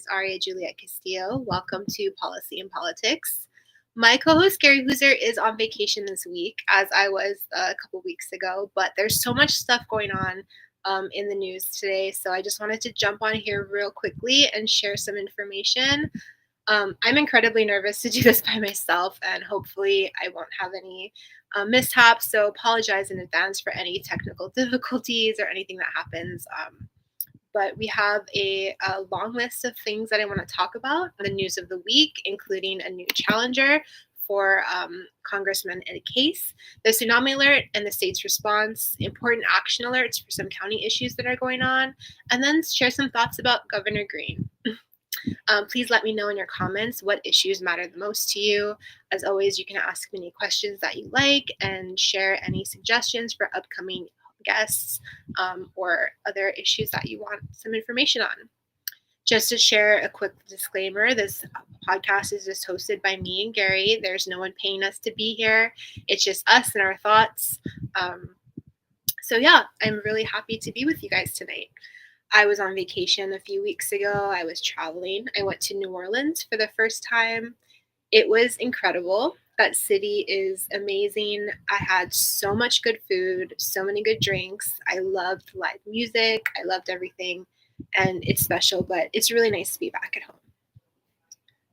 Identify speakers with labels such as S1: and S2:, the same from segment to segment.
S1: is Aria Juliet Castillo. Welcome to Policy and Politics. My co-host Gary Hooser is on vacation this week, as I was a couple weeks ago, but there's so much stuff going on in the news today, so I just wanted to jump on here real quickly and share some information. I'm incredibly nervous to do this by myself, and hopefully I won't have any mishaps, so apologize in advance for any technical difficulties or anything that happens. But we have a long list of things that I want to talk about, the news of the week, including a new challenger for Congressman Ed Case, the tsunami alert and the state's response, important action alerts for some county issues that are going on, and then share some thoughts about Governor Green. Please let me know in your comments what issues matter the most to you. As always, you can ask me any questions that you like and share any suggestions for upcoming guests or other issues that you want some information on. Just to share a quick disclaimer, this podcast is just hosted by me and Gary. There's no one paying us to be here. It's just us and our thoughts. So yeah, I'm really happy to be with you guys tonight. I was on vacation a few weeks ago. I was traveling. I went to New Orleans for the first time. It was incredible. That city is amazing. I had so much good food, so many good drinks. I loved live music. I loved everything. And it's special, but it's really nice to be back at home.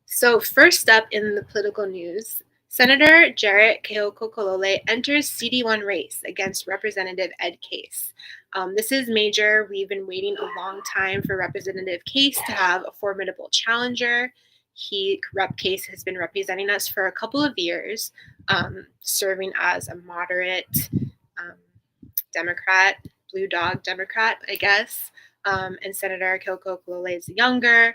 S1: So, first up in the political news, Senator Jarrett Keokolole enters CD1 race against Representative Ed Case. This is major. We've been waiting a long time for Representative Case to have a formidable challenger. Rep Case has been representing us for a couple of years, serving as a moderate Democrat, blue dog Democrat, I guess. And Senator Keokolole is younger.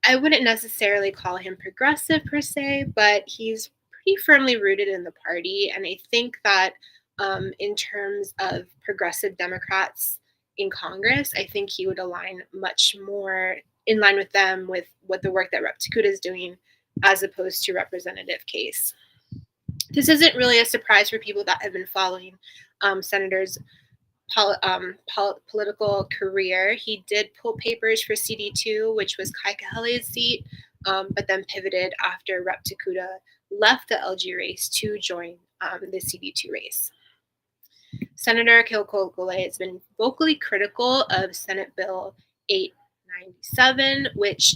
S1: I wouldn't necessarily call him progressive per se, but he's pretty firmly rooted in the party. And I think that in terms of progressive Democrats in Congress, I think he would align much more in line with them with what the work that Rep Takuda is doing as opposed to Representative Case. This isn't really a surprise for people that have been following Senator's political career. He did pull papers for CD2, which was Kai Kahele's seat, but then pivoted after Rep Takuda left the LG race to join the CD2 race. Senator Keokolole has been vocally critical of Senate Bill 897, which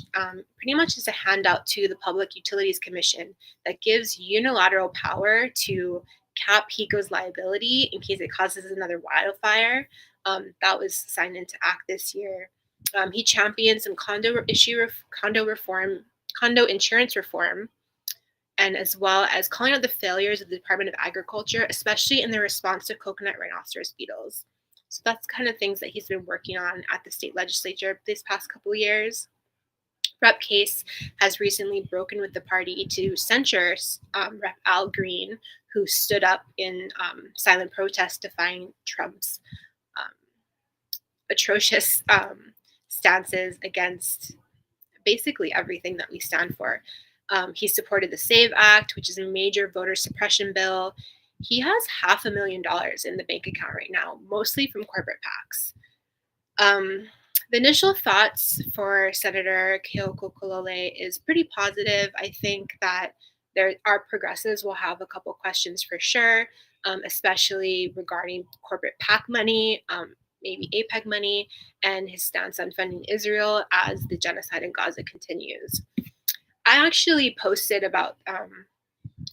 S1: pretty much is a handout to the Public Utilities Commission that gives unilateral power to cap HECO's liability in case it causes another wildfire. That was signed into act this year. He championed some condo insurance reform, and as well as calling out the failures of the Department of Agriculture, especially in their response to coconut rhinoceros beetles. So that's kind of things that he's been working on at the state legislature this past couple of years. Rep Case has recently broken with the party to censure Rep Al Green, who stood up in silent protest defying Trump's atrocious stances against basically everything that we stand for. He supported the SAVE Act, which is a major voter suppression bill. He has $500,000 in the bank account right now, mostly from corporate PACs. The initial thoughts for Senator Keokolole is pretty positive. I think that our progressives will have a couple questions for sure, especially regarding corporate PAC money, maybe APEC money, and his stance on funding Israel as the genocide in Gaza continues. I actually posted about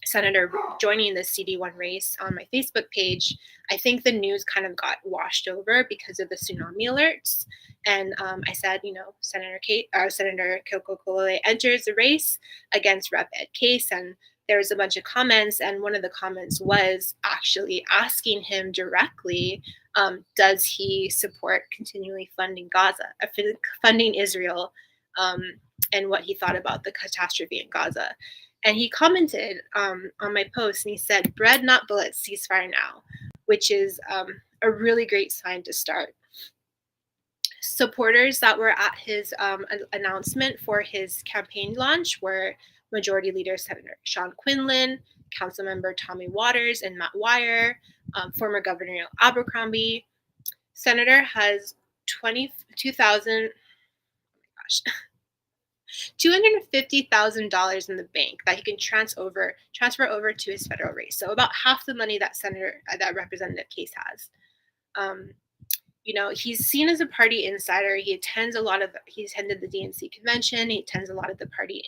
S1: Senator joining the CD1 race on my Facebook page. I think the news kind of got washed over because of the tsunami alerts. And I said, Senator Keokolole enters the race against Rep Ed Case. And there was a bunch of comments. And one of the comments was actually asking him directly, does he support continually funding Gaza, funding Israel, and what he thought about the catastrophe in Gaza. And he commented on my post and he said, bread, not bullets, ceasefire now, which is a really great sign to start. Supporters that were at his announcement for his campaign launch were Majority Leader Senator Sean Quinlan, Councilmember Tommy Waters and Matt Wire, former Governor Neil Abercrombie. Senator has 22,000, $250,000 in the bank that he can transfer over to his federal race. So about half the money that that Representative Case has. Um, he's seen as a party insider. He attended the DNC convention. He attends a lot of the party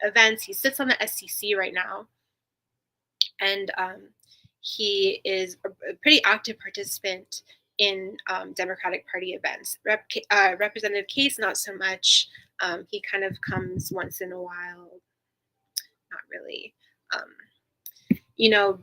S1: events. He sits on the SCC right now, and he is a pretty active participant in Democratic Party events. Representative Case, not so much. He kind of comes once in a while, not really.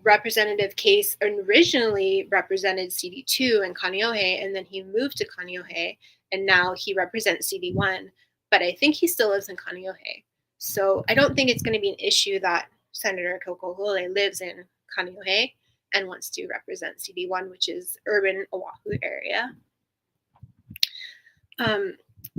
S1: Representative Case originally represented CD2 and Kaneohe, and then he moved to Kaneohe, and now he represents CD1. But I think he still lives in Kaneohe. So I don't think it's going to be an issue that Senator Keokuohole lives in Kaneohe and wants to represent CD1, which is urban Oahu area.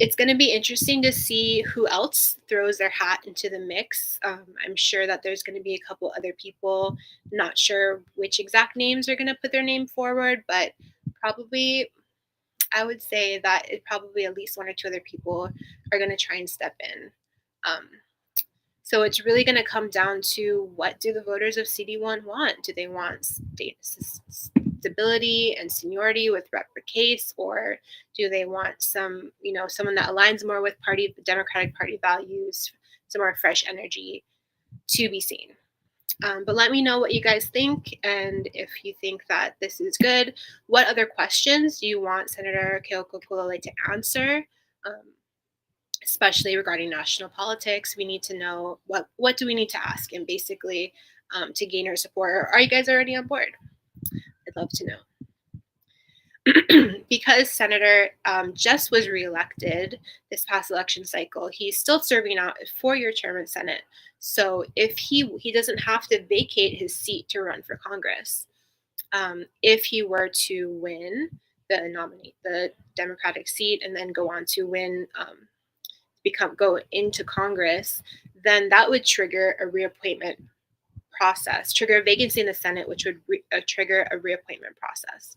S1: It's going to be interesting to see who else throws their hat into the mix. I'm sure that there's going to be a couple other people, not sure which exact names are going to put their name forward, but probably I would say that probably at least one or two other people are going to try and step in. So it's really going to come down to, what do the voters of CD1 want? Do they want stability and seniority with Rep. Case, or do they want someone that aligns more with Democratic Party values, some more fresh energy? To be seen. But let me know what you guys think, and if you think that this is good, what other questions do you want Senator Keokuohole to answer? Especially regarding national politics, we need to know what do we need to ask, and basically to gain her support. Or are you guys already on board? I'd love to know. Because Senator just was reelected this past election cycle, he's still serving out a 4-year term in Senate. So if he doesn't have to vacate his seat to run for Congress. If he were to win the Democratic seat and then go on to win, go into Congress, then that would trigger a reappointment process, trigger a vacancy in the Senate, which would trigger a reappointment process.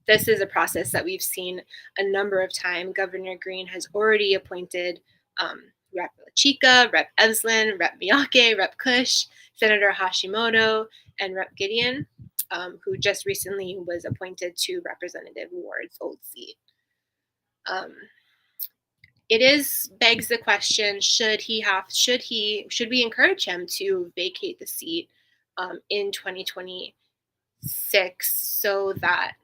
S1: This is a process that we've seen a number of times. Governor Green has already appointed Rep. Chika, Rep. Eslin, Rep. Miyake, Rep. Kush, Senator Hashimoto, and Rep. Gideon, who just recently was appointed to Representative Ward's old seat. It begs the question: should we encourage him to vacate the seat in 2026 so that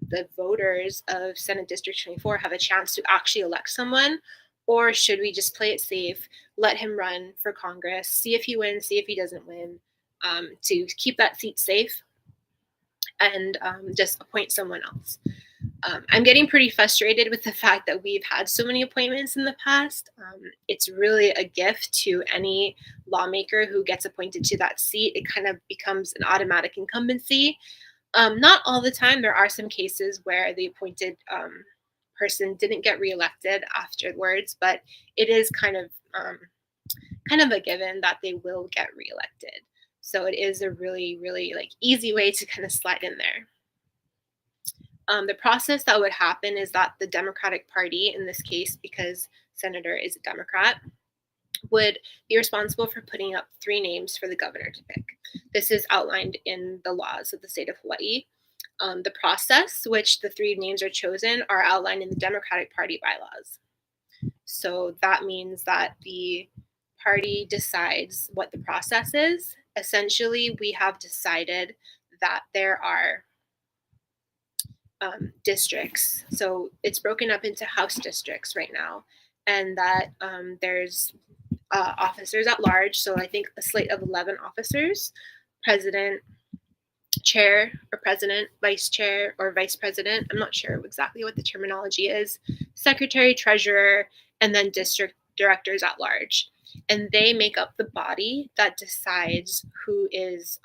S1: the voters of Senate District 24 have a chance to actually elect someone? Or should we just play it safe, let him run for Congress, see if he wins, see if he doesn't win, to keep that seat safe, and just appoint someone else? I'm getting pretty frustrated with the fact that we've had so many appointments in the past. It's really a gift to any lawmaker who gets appointed to that seat. It kind of becomes an automatic incumbency. Not all the time. There are some cases where the appointed person didn't get reelected afterwards, but it is kind of a given that they will get reelected. So it is a really, really easy way to kind of slide in there. The process that would happen is that the Democratic Party, in this case, because Senator is a Democrat, would be responsible for putting up 3 names for the governor to pick. This is outlined in the laws of the state of Hawaii. The process, which the 3 names are chosen, are outlined in the Democratic Party bylaws. So that means that the party decides what the process is. Essentially, we have decided that there are districts. So it's broken up into House districts right now, and that there's officers at large. So I think a slate of 11 officers: president, chair, or president, vice chair, or vice president. I'm not sure exactly what the terminology is. Secretary, treasurer, and then district directors at large. And they make up the body that decides who is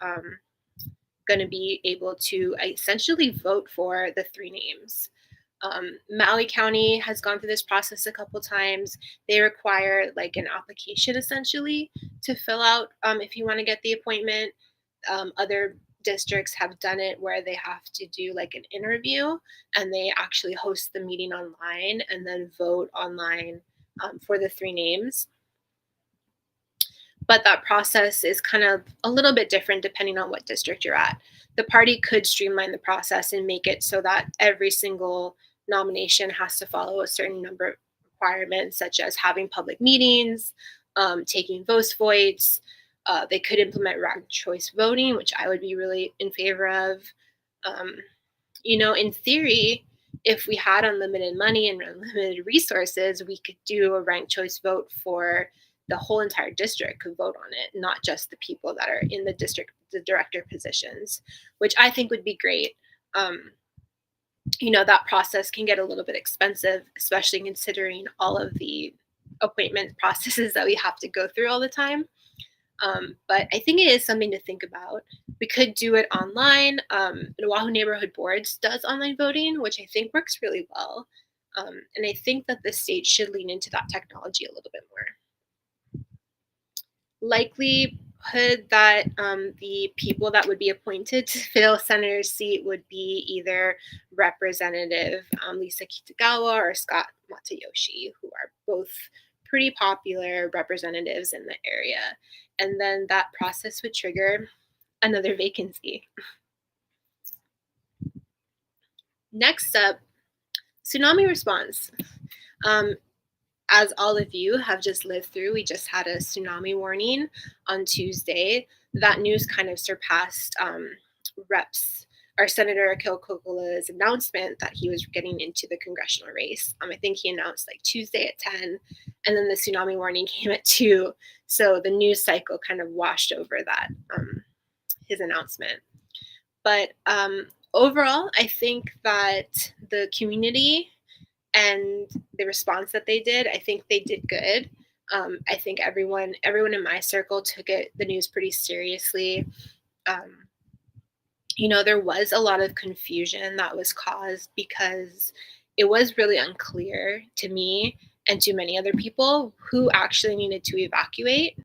S1: going to be able to essentially vote for the 3 names. Maui County has gone through this process a couple times. They require an application essentially to fill out if you want to get the appointment. Other districts have done it where they have to do an interview, and they actually host the meeting online and then vote online for the three names. But that process is kind of a little bit different depending on what district you're at. The party could streamline the process and make it so that every single nomination has to follow a certain number of requirements, such as having public meetings, taking votes. They could implement ranked choice voting, which I would be really in favor of. Um, in theory, if we had unlimited money and unlimited resources, we could do a ranked choice vote for the whole entire district could vote on it, not just the people that are in the district, the director positions, which I think would be great. Um, that process can get a little bit expensive, especially considering all of the appointment processes that we have to go through all the time. But I think it is something to think about. We could do it online. The Oahu Neighborhood Boards does online voting, which I think works really well. And I think that the state should lean into that technology a little bit more. Likelihood that the people that would be appointed to fill senator's seat would be either Representative Lisa Kitagawa or Scott Matayoshi, who are both pretty popular representatives in the area. And then that process would trigger another vacancy. Next up, tsunami response. As all of you have just lived through, we just had a tsunami warning on Tuesday. That news kind of surpassed Senator Akil Kokola's announcement that he was getting into the congressional race. I think he announced like Tuesday at 10, and then the tsunami warning came at 2. So the news cycle kind of washed over that, his announcement. But overall, I think that the community and the response that they did, I think they did good. I think everyone in my circle took the news pretty seriously. There was a lot of confusion that was caused because it was really unclear to me and to many other people who actually needed to evacuate.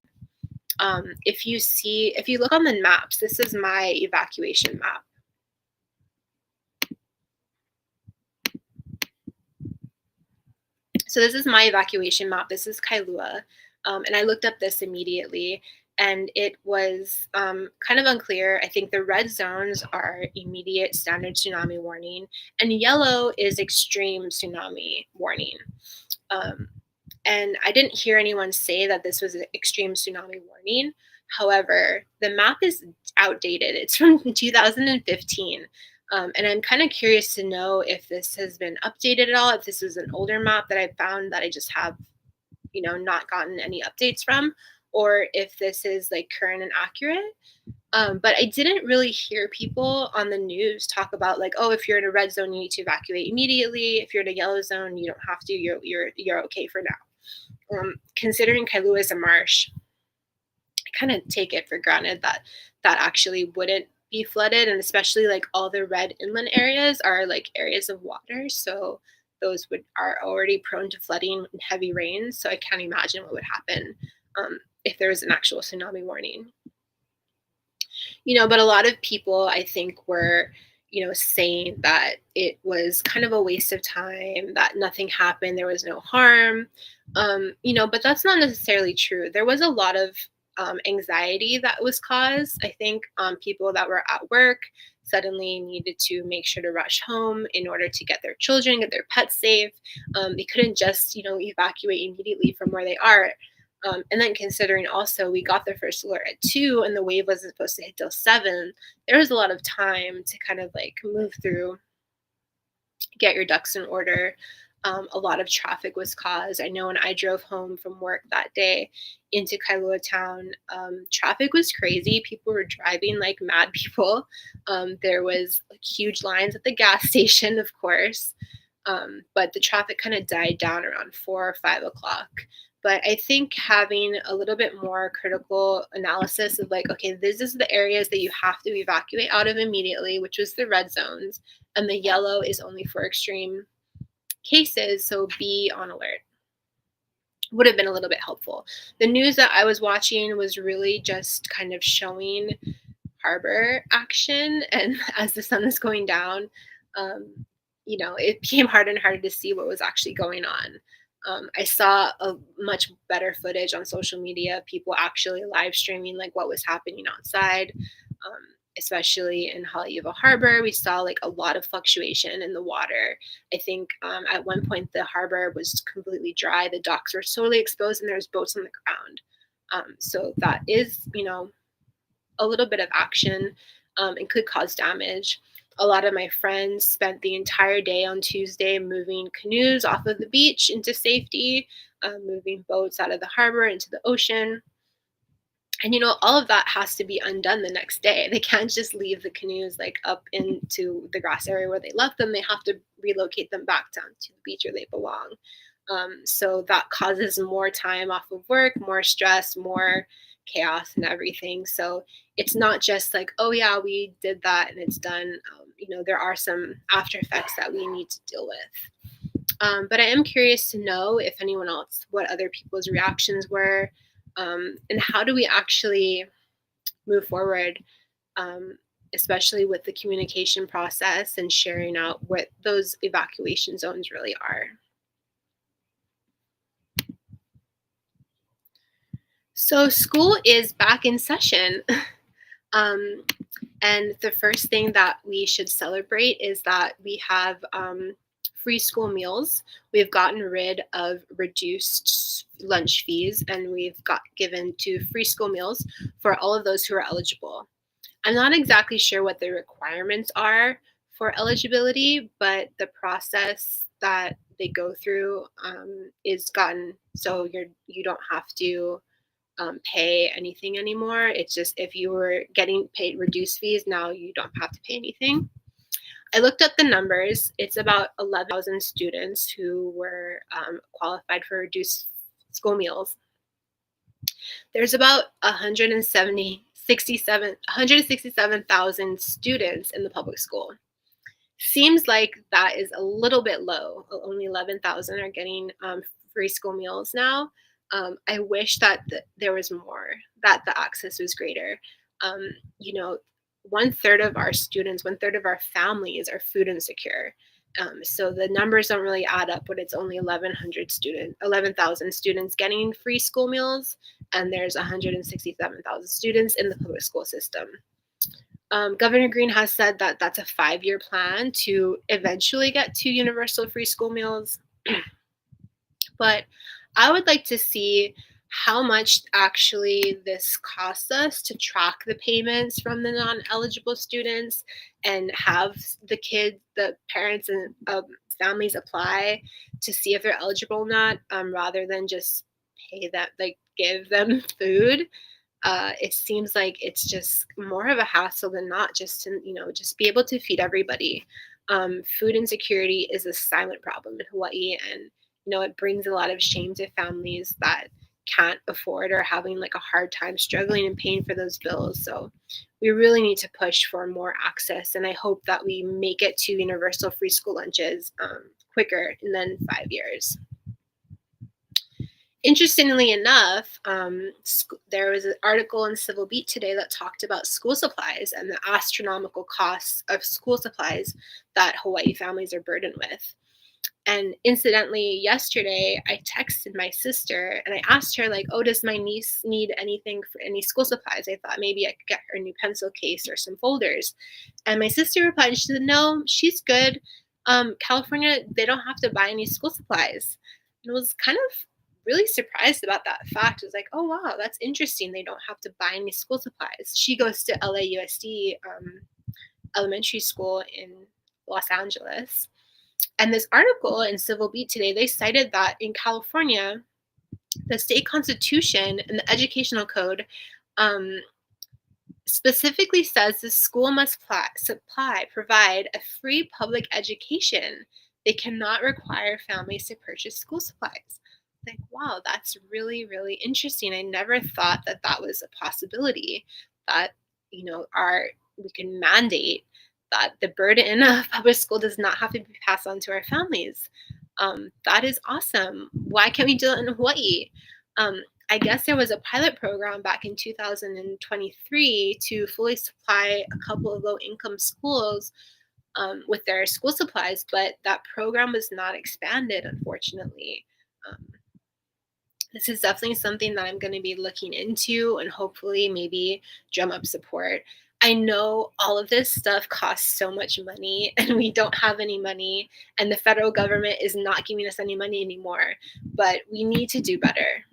S1: If you look on the maps, this is my evacuation map. So this is my evacuation map. This is Kailua. And I looked up this immediately, and it was kind of unclear. I think the red zones are immediate standard tsunami warning, and yellow is extreme tsunami warning. And I didn't hear anyone say that this was an extreme tsunami warning. However, the map is outdated. It's from 2015. And I'm kind of curious to know if this has been updated at all, if this is an older map that I found that I just have, not gotten any updates from, or if this is like current and accurate. But I didn't really hear people on the news talk about like, oh, if you're in a red zone, you need to evacuate immediately. If you're in a yellow zone, you don't have to. You're okay for now. Considering Kailua is a marsh, I kind of take it for granted that actually wouldn't be flooded, and especially like all the red inland areas are like areas of water, so those are already prone to flooding and heavy rains. So I can't imagine what would happen if there was an actual tsunami warning. But a lot of people, I think, were saying that it was kind of a waste of time, that nothing happened, there was no harm, but that's not necessarily true. There was a lot of anxiety that was caused. I think people that were at work suddenly needed to make sure to rush home in order to get their children, get their pets safe. They couldn't just, evacuate immediately from where they are. And then considering also we got the first alert at 2 and the wave wasn't supposed to hit till 7, there was a lot of time to kind of like move through, get your ducks in order. A lot of traffic was caused. I know when I drove home from work that day into Kailua town, traffic was crazy. People were driving like mad people. There was like huge lines at the gas station, of course. But the traffic kind of died down around 4 or 5 o'clock. But I think having a little bit more critical analysis of like, okay, this is the areas that you have to evacuate out of immediately, which was the red zones, and the yellow is only for extreme cases, so be on alert, would have been a little bit helpful. The news that I was watching was really just kind of showing harbor action, and as the sun is going down, it became harder and harder to see what was actually going on. I saw a much better footage on social media, people actually live streaming like what was happening outside, um, especially in Haleiwa Harbor. We saw like a lot of fluctuation in the water. I think at one point the harbor was completely dry, the docks were totally exposed, and there's boats on the ground. So that is, a little bit of action, and could cause damage. A lot of my friends spent the entire day on Tuesday moving canoes off of the beach into safety, moving boats out of the harbor into the ocean. And all of that has to be undone the next day. They can't just leave the canoes like up into the grass area where they left them. They have to relocate them back down to the beach where they belong. So that causes more time off of work, more stress, more chaos, and everything. So it's not just like, oh yeah, we did that and it's done. There are some after effects that we need to deal with. But I am curious to know if anyone else, what other people's reactions were, and how do we actually move forward, especially with the communication process and sharing out what those evacuation zones really are. So school is back in session. um, and the first thing that we should celebrate is that we have free school meals. We've gotten rid of reduced lunch fees, and we've got given to free school meals for all of those who are eligible. I'm not exactly sure what the requirements are for eligibility, but the process that they go through is gotten so you don't have to pay anything anymore. It's just if you were getting paid reduced fees, now you don't have to pay anything. I looked up the numbers. It's about 11,000 students who were qualified for reduced school meals. There's about 167,000 students in the public school. Seems like that is a little bit low. Only 11,000 are getting free school meals now. I wish that there was more, that the access was greater. Um, you know, 1/3 of our students, 1/3 of our families are food insecure. So the numbers don't really add up, but it's only 11,000 students getting free school meals, and there's 167,000 students in the public school system. Governor Green has said that that's a 5-year plan to eventually get to universal free school meals. But I would like to see how much actually this costs us to track the payments from the non-eligible students and have the parents and families apply to see if they're eligible or not, rather than just pay that, like give them food. It seems like it's just more of a hassle than not, just to just be able to feed everybody. Food insecurity is a silent problem in Hawaii, and it brings a lot of shame to families that can't afford or having like a hard time struggling and paying for those bills. So we really need to push for more access, and I hope that we make it to universal free school lunches quicker than 5 years. Interestingly enough, there was an article in Civil Beat today that talked about school supplies and the astronomical costs of school supplies that Hawaii families are burdened with. And incidentally, yesterday I texted my sister and I asked her, like, oh, does my niece need anything for any school supplies? I thought maybe I could get her a new pencil case or some folders. And my sister replied, and she said, no, she's good. California, they don't have to buy any school supplies. And I was kind of really surprised about that fact. I was like, oh, wow, that's interesting. They don't have to buy any school supplies. She goes to LAUSD elementary school in Los Angeles. And this article in Civil Beat today, they cited that in California, the state constitution and the educational code specifically says the school must provide a free public education. They cannot require families to purchase school supplies. Like, wow, that's really, really interesting. I never thought that that was a possibility, that, we can mandate that the burden of public school does not have to be passed on to our families. That is awesome. Why can't we do it in Hawaii? I guess there was a pilot program back in 2023 to fully supply a couple of low-income schools with their school supplies, but that program was not expanded, unfortunately. Um, this is definitely something that I'm going to be looking into and hopefully maybe drum up support. I know all of this stuff costs so much money and we don't have any money, and the federal government is not giving us any money anymore, but we need to do better.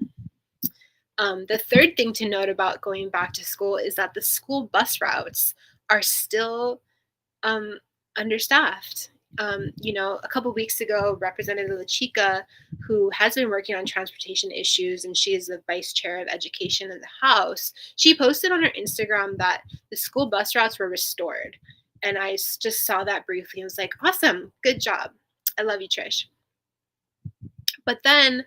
S1: The third thing to note about going back to school is that the school bus routes are still um, understaffed. A couple weeks ago, Representative LaChica, who has been working on transportation issues, and she is the vice chair of education in the House, she posted on her Instagram that the school bus routes were restored. And I just saw that briefly and was like, awesome, good job. I love you, Trish. But then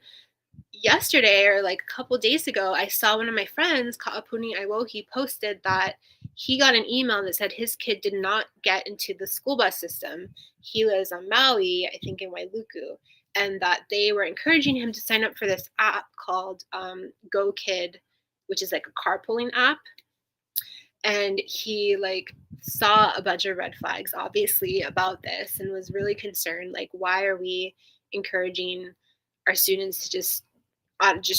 S1: yesterday or like a couple days ago, I saw one of my friends, Kaapuni Iwohi, posted that he got an email that said his kid did not get into the school bus system. He lives on Maui, I think in Wailuku, and that they were encouraging him to sign up for this app called Go Kid, which is like a carpooling app. And he like saw a bunch of red flags, obviously, about this and was really concerned. Like, why are we encouraging our students to just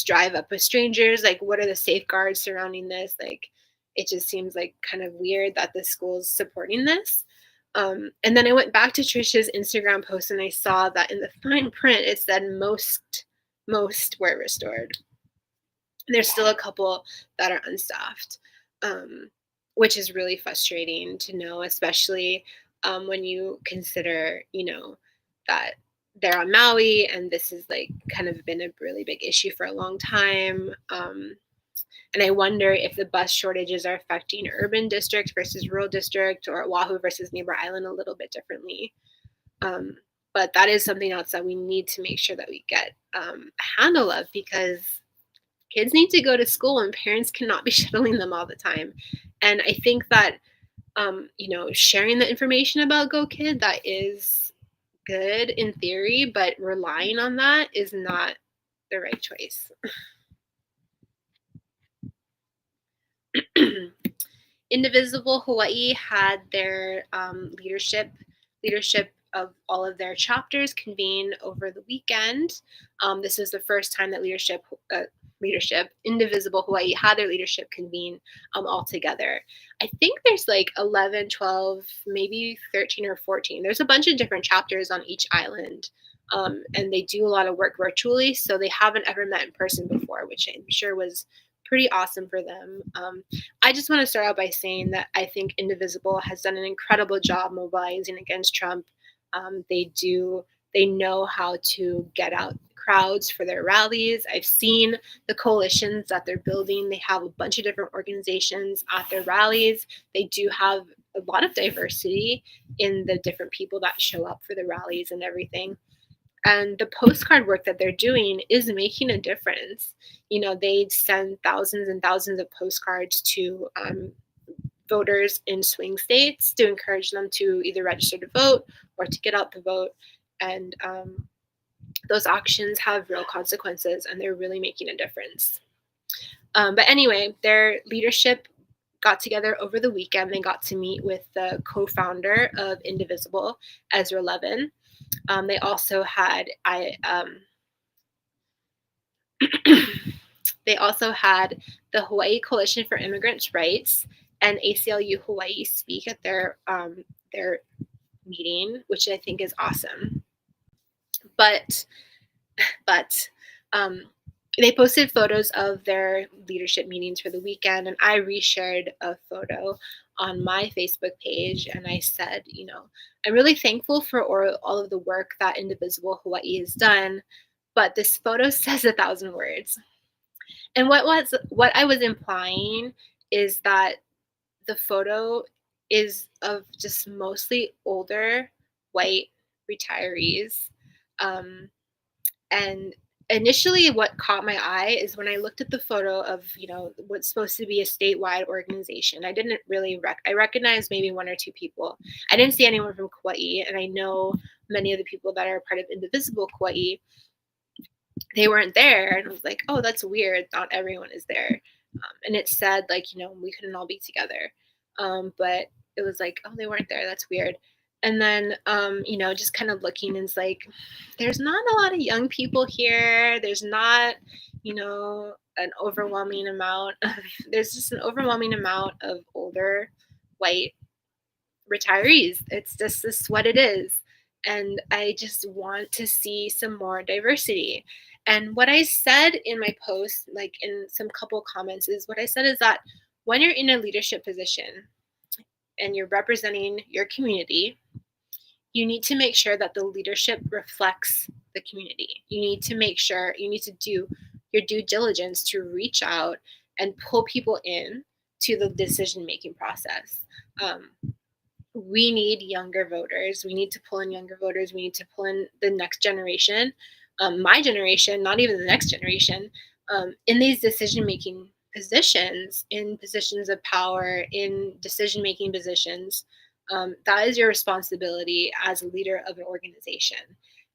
S1: drive up with strangers? Like, what are the safeguards surrounding this? Like, it just seems like kind of weird that the school's supporting this. And then I went back to Trisha's Instagram post and I saw that in the fine print it said most were restored. There's still a couple that are unstaffed, which is really frustrating to know, especially when you consider, that they're on Maui and this is like kind of been a really big issue for a long time. And I wonder if the bus shortages are affecting urban district versus rural district, or Oahu versus neighbor island a little bit differently. But that is something else that we need to make sure that we get a handle of, because kids need to go to school and parents cannot be shuttling them all the time. And I think that, sharing the information about Go Kid, that is good in theory, but relying on that is not the right choice. Indivisible Hawaii had their leadership of all of their chapters convene over the weekend. This is the first time that leadership Indivisible Hawaii had their leadership convene all together. I think there's like 11, 12, maybe 13 or 14. There's a bunch of different chapters on each island. And they do a lot of work virtually, so they haven't ever met in person before, which I'm sure was pretty awesome for them. I just want to start out by saying that I think Indivisible has done an incredible job mobilizing against Trump. They know how to get out crowds for their rallies. I've seen the coalitions that they're building. They have a bunch of different organizations at their rallies. They do have a lot of diversity in the different people that show up for the rallies and everything. And the postcard work that they're doing is making a difference. They send thousands and thousands of postcards to voters in swing states to encourage them to either register to vote or to get out the vote. And those actions have real consequences, and they're really making a difference. But anyway, their leadership got together over the weekend. They got to meet with the co-founder of Indivisible, Ezra Levin. They also had the Hawaii Coalition for Immigrants' Rights and ACLU Hawaii speak at their meeting, which I think is awesome. But they posted photos of their leadership meetings for the weekend, and I reshared a photo on my Facebook page, and I said, I'm really thankful for all of the work that Indivisible Hawaii has done, but this photo says 1,000 words. And what I was implying is that the photo is of just mostly older white retirees. And initially what caught my eye is when I looked at the photo of, what's supposed to be a statewide organization. I didn't really I recognized maybe one or two people. I didn't see anyone from Kauai, and I know many of the people that are part of Indivisible Kauai, they weren't there. And I was like, oh, that's weird. Not everyone is there. And it said like, we couldn't all be together. But it was like, oh, they weren't there. That's weird. And then, just kind of looking, and it's like, there's not a lot of young people here. There's not, an overwhelming amount of, there's just an overwhelming amount of older white retirees. It's just this what it is. And I just want to see some more diversity. And what I said in my post, like in some couple comments, is what I said is that when you're in a leadership position and you're representing your community, you need to make sure that the leadership reflects the community. You need to make sure, you need to do your due diligence to reach out and pull people in to the decision making process. Um, we need younger voters. We need to pull in younger voters. We need to pull in the next generation, my generation, not even the next generation, in these decision making positions, in positions of power, in decision making positions. That is your responsibility as a leader of an organization.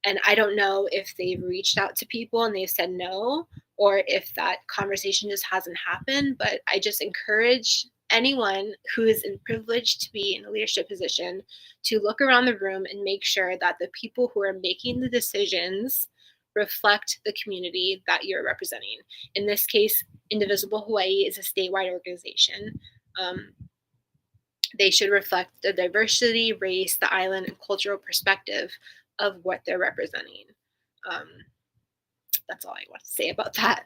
S1: And I don't know if they've reached out to people and they've said no, or if that conversation just hasn't happened. But I just encourage anyone who is privileged to be in a leadership position to look around the room and make sure that the people who are making the decisions reflect the community that you're representing. In this case, Indivisible Hawaii is a statewide organization. They should reflect the diversity, race, the island, and cultural perspective of what they're representing. That's all I want to say about that.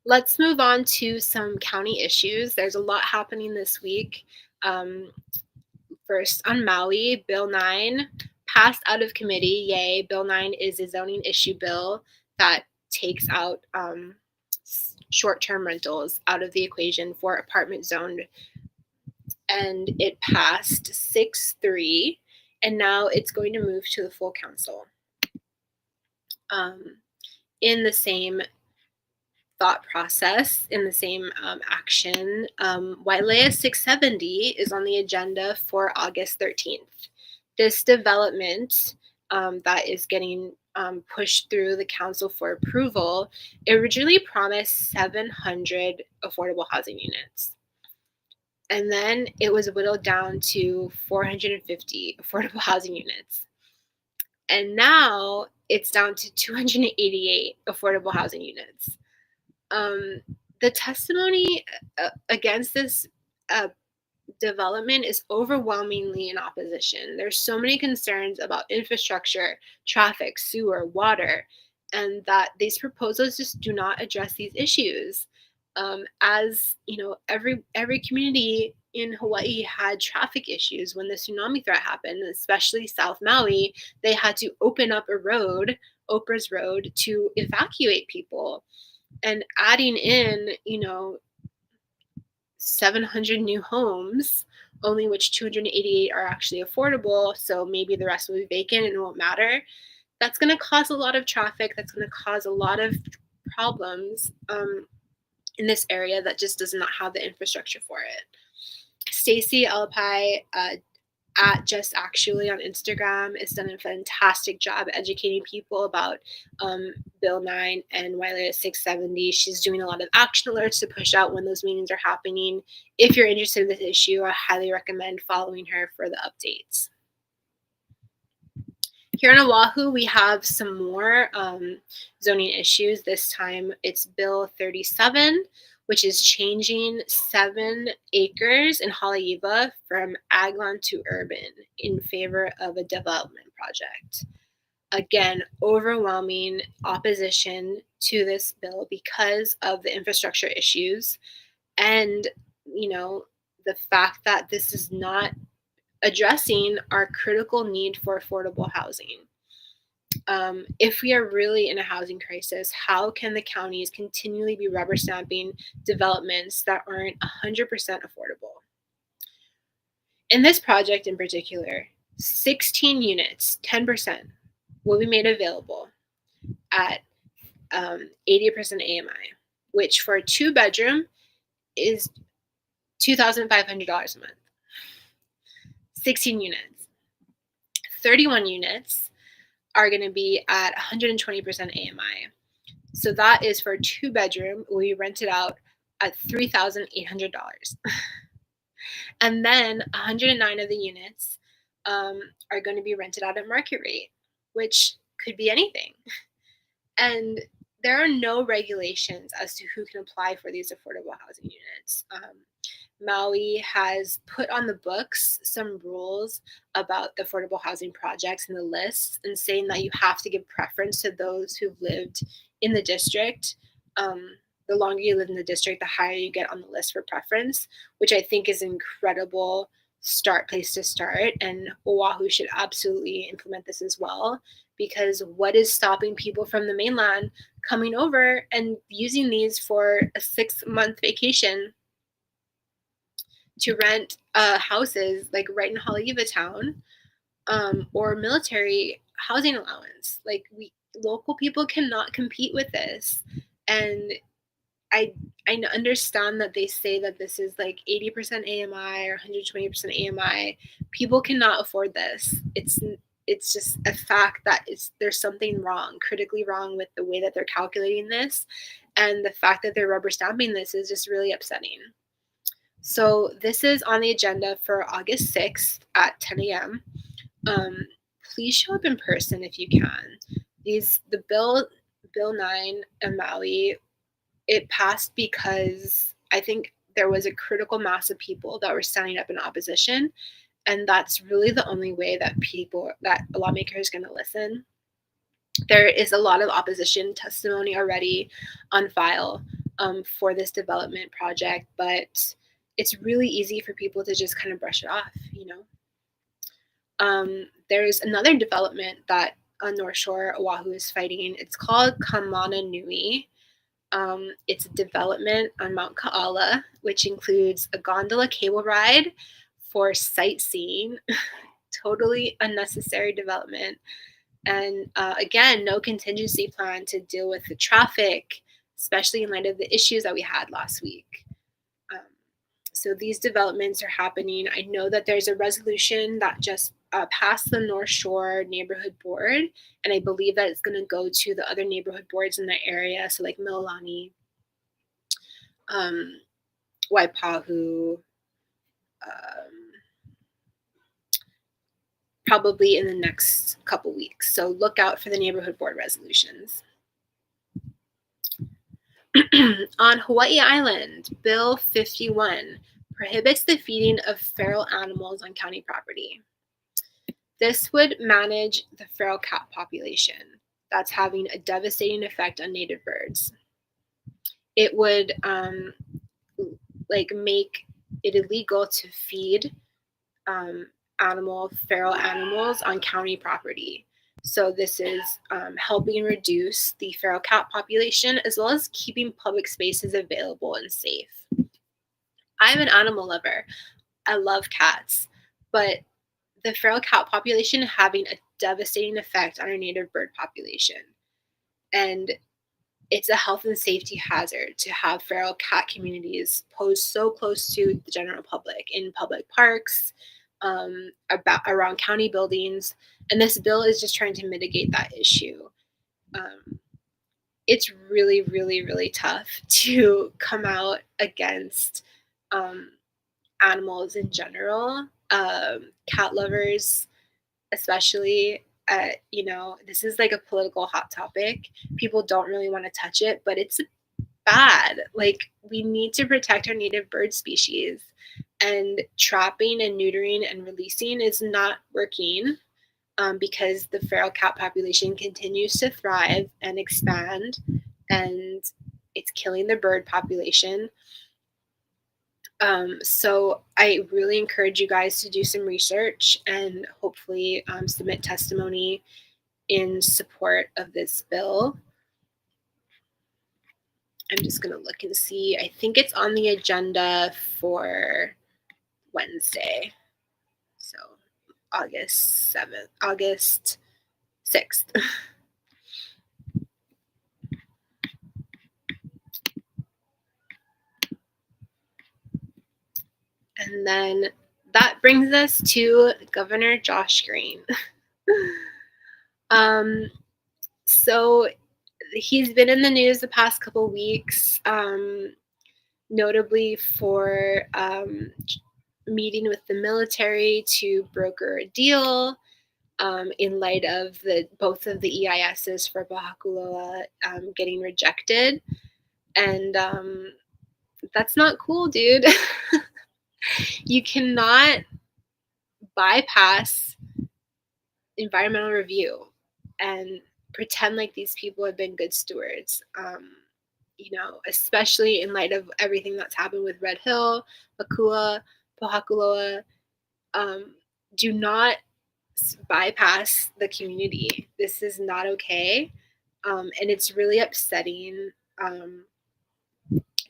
S1: Let's move on to some county issues. There's a lot happening this week. First, on Maui, Bill 9 passed out of committee. Yay. Bill 9 is a zoning issue bill that takes out short-term rentals out of the equation for apartment zoned. And it passed 6-3, and now it's going to move to the full council. In the same thought process, in the same action, Wailea 670 is on the agenda for August 13th. This development that is getting pushed through the council for approval originally promised 700 affordable housing units. And then it was whittled down to 450 affordable housing units. And now it's down to 288 affordable housing units. The testimony against this development is overwhelmingly in opposition. There's so many concerns about infrastructure, traffic, sewer, water, and that these proposals just do not address these issues. As you know, every community in Hawaii had traffic issues when the tsunami threat happened, especially South Maui. They had to open up a road, Oprah's Road, to evacuate people. And adding in, 700 new homes, only which 288 are actually affordable, so maybe the rest will be vacant and it won't matter. That's going to cause a lot of traffic. That's going to cause a lot of problems in this area that just does not have the infrastructure for it. Stacy Alpai at Just Actually on Instagram has done a fantastic job educating people about Bill 9 and Wailea 670. She's doing a lot of action alerts to push out when those meetings are happening. If you're interested in this issue, I highly recommend following her for the updates. Here in Oahu, we have some more zoning issues. This time it's Bill 37, which is changing 7 acres in Haleiwa from agland to urban in favor of a development project. Again, overwhelming opposition to this bill because of the infrastructure issues and, the fact that this is not addressing our critical need for affordable housing. If we are really in a housing crisis, how can the counties continually be rubber stamping developments that aren't 100% affordable? In this project in particular, 16 units, 10%, will be made available at 80% AMI, which for a 2-bedroom is $2,500 a month. 16 units. 31 units are going to be at 120% AMI. So that is for a 2-bedroom. We rent it out at $3,800. And then 109 of the units are going to be rented out at market rate, which could be anything. And there are no regulations as to who can apply for these affordable housing units. Maui has put on the books some rules about the affordable housing projects and the lists, and saying that you have to give preference to those who've lived in the district. The longer you live in the district, the higher you get on the list for preference, which I think is an incredible place to start. And Oahu should absolutely implement this as well, because what is stopping people from the mainland coming over and using these for a 6-month vacation to rent houses like right in Haleiwa town, or military housing allowance? Like, local people cannot compete with this. And I understand that they say that this is like 80% AMI or 120% AMI. People cannot afford this. It's just a fact that there's something wrong, critically wrong, with the way that they're calculating this, and the fact that they're rubber stamping this is just really upsetting. So this is on the agenda for August 6th at 10 a.m. Please show up in person if you can. The Bill 9 in Maui, it passed because I think there was a critical mass of people that were standing up in opposition, and that's really the only way that a lawmaker is going to listen. There is a lot of opposition testimony already on file for this development project, but it's really easy for people to just kind of brush it off, There's another development that on North Shore Oahu is fighting. It's called Kamana Nui. It's a development on Mount Ka'ala, which includes a gondola cable ride for sightseeing. Totally unnecessary development. And again, no contingency plan to deal with the traffic, especially in light of the issues that we had last week. So these developments are happening. I know that there's a resolution that just passed the North Shore Neighborhood Board, and I believe that it's going to go to the other neighborhood boards in the area, so like Mililani, Waipahu, probably in the next couple weeks. So look out for the neighborhood board resolutions. On Hawaii Island, Bill 51 prohibits the feeding of feral animals on county property. This would manage the feral cat population that's having a devastating effect on native birds. It would make it illegal to feed feral animals on county property. So this is helping reduce the feral cat population, as well as keeping public spaces available and safe. I'm an animal lover. I love cats, but the feral cat population having a devastating effect on our native bird population. And it's a health and safety hazard to have feral cat communities posed so close to the general public in public parks, around county buildings, and this bill is just trying to mitigate that issue. It's really, really, really tough to come out against animals in general, cat lovers especially. This is like a political hot topic. People don't really want to touch it, but it's bad. Like, we need to protect our native bird species, and trapping and neutering and releasing is not working, because the feral cat population continues to thrive and expand, and it's killing the bird population. So I really encourage you guys to do some research and hopefully submit testimony in support of this bill. I'm just going to look and see. I think it's on the agenda for Wednesday. So August 6th. And then that brings us to Governor Josh Green. So he's been in the news the past couple weeks, notably for meeting with the military to broker a deal in light of both of the EISs for Pahakuloa getting rejected. And that's not cool, dude. You cannot bypass environmental review and pretend like these people have been good stewards. Especially in light of everything that's happened with Red Hill, Makua, Pahakuloa. Do not bypass the community. This is not okay. And it's really upsetting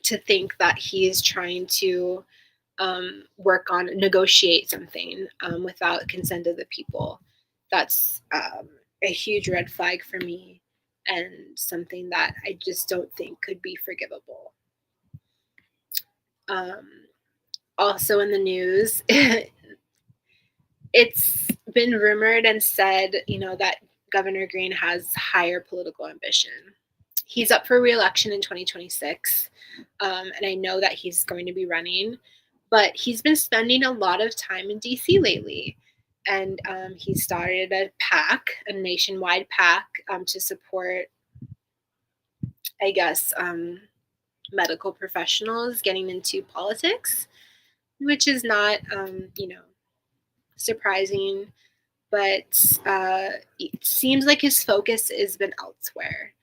S1: to think that he is trying to negotiate something without consent of the people. That's a huge red flag for me and something that I just don't think could be forgivable. Also in the news, it's been rumored and said, that Governor Green has higher political ambition. He's up for re-election in 2026, and I know that he's going to be running, but he's been spending a lot of time in DC lately. And he started a PAC, a nationwide PAC, to support, I guess, medical professionals getting into politics, which is not, surprising, but it seems like his focus has been elsewhere,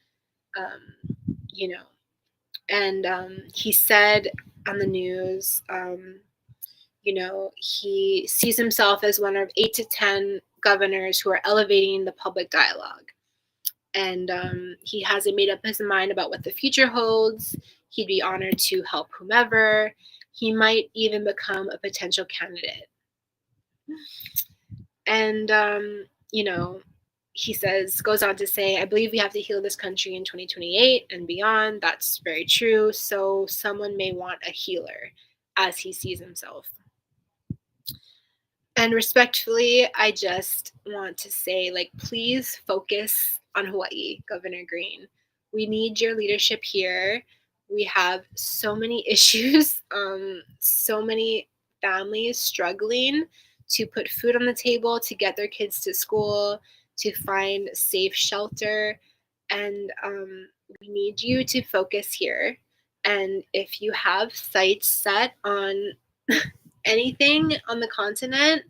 S1: and he said on the news, he sees himself as one of 8 to 10 governors who are elevating the public dialogue. And he hasn't made up his mind about what the future holds. He'd be honored to help whomever. He might even become a potential candidate. And, he goes on to say, I believe we have to heal this country in 2028 and beyond. That's very true. So someone may want a healer as he sees himself. And respectfully, I just want to say, please focus on Hawaii, Governor Green. We need your leadership here. We have so many issues, so many families struggling to put food on the table, to get their kids to school, to find safe shelter. And we need you to focus here. And if you have sights set on anything on the continent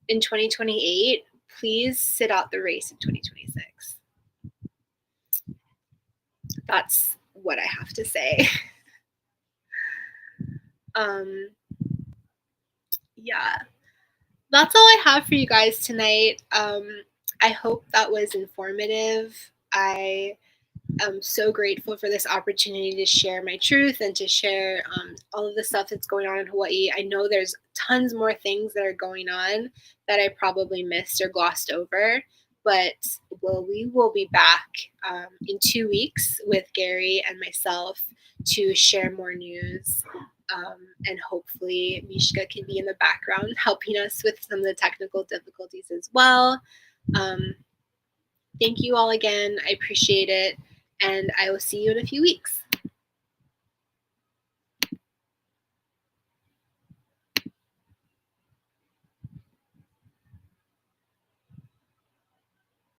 S1: in 2028, please sit out the race in 2026. That's what I have to say. Yeah, that's all I have for you guys tonight. I hope that was informative. I am so grateful for this opportunity to share my truth and to share all of the stuff that's going on in Hawaii. I know there's tons more things that are going on that I probably missed or glossed over, but we will be back in 2 weeks with Gary and myself to share more news. And hopefully Mishka can be in the background helping us with some of the technical difficulties as well. Thank you all again. I appreciate it. And I will see you in a few weeks.